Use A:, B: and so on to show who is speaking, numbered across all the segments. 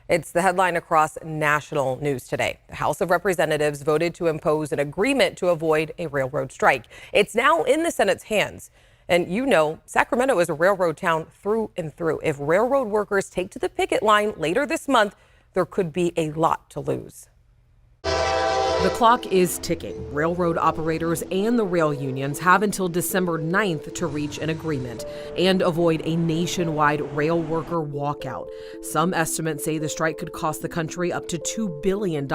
A: It's the headline across national news today. The House of Representatives voted to impose an agreement to avoid a railroad strike. It's now in the Senate's hands. And you know, Sacramento is a railroad town through and through. If railroad workers take to the picket line later this month, there could be a lot to lose. The clock is ticking. Railroad operators and the rail unions have until December 9th to reach an agreement and avoid a nationwide rail worker walkout. Some estimates say the strike could cost the country up to $2 billion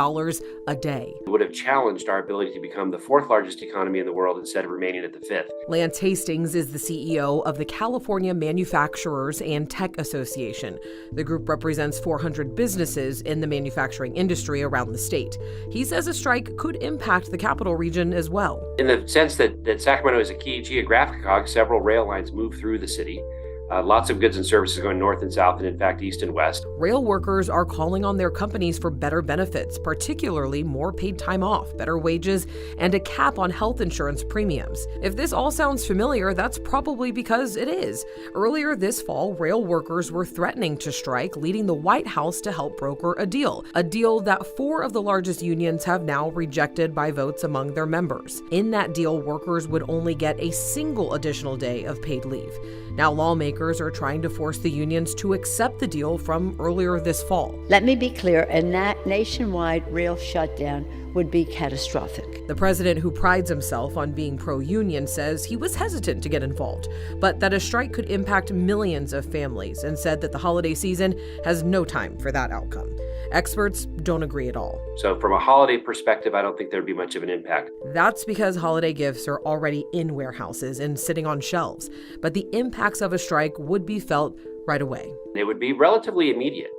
A: a day.
B: It would have challenged our ability to become the fourth largest economy in the world instead of remaining at the fifth.
A: Lance Hastings is the CEO of the California Manufacturers and Tech Association. The group represents 400 businesses in the manufacturing industry around the state. He says a strike could impact the capital region as well.
B: In the sense that Sacramento is a key geographic cog, several rail lines move through the city. Lots of goods and services going north and south, and in fact, east and west.
A: Rail workers are calling on their companies for better benefits, particularly more paid time off, better wages, and a cap on health insurance premiums. If this all sounds familiar, that's probably because it is. Earlier this fall, rail workers were threatening to strike, leading the White House to help broker a deal that 4 of the largest unions have now rejected by votes among their members. In that deal, workers would only get a single additional day of paid leave. Now, lawmakers are trying to force the unions to accept the deal from earlier this fall.
C: Let me be clear, a nationwide rail shutdown would be catastrophic.
A: The president, who prides himself on being pro-union, says he was hesitant to get involved, but that a strike could impact millions of families, and said that the holiday season has no time for that outcome. Experts don't agree at all.
B: So from a holiday perspective, I don't think there'd be much of an impact.
A: That's because holiday gifts are already in warehouses and sitting on shelves, but the impacts of a strike would be felt right away.
B: It would be relatively immediate,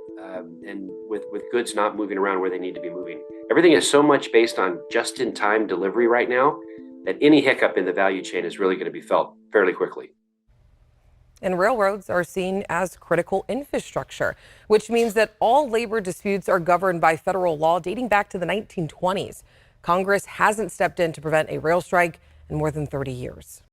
B: and with goods not moving around where they need to be moving. Everything is so much based on just-in-time delivery right now that any hiccup in the value chain is really going to be felt fairly quickly.
A: And railroads are seen as critical infrastructure, which means that all labor disputes are governed by federal law dating back to the 1920s. Congress hasn't stepped in to prevent a rail strike in more than 30 years.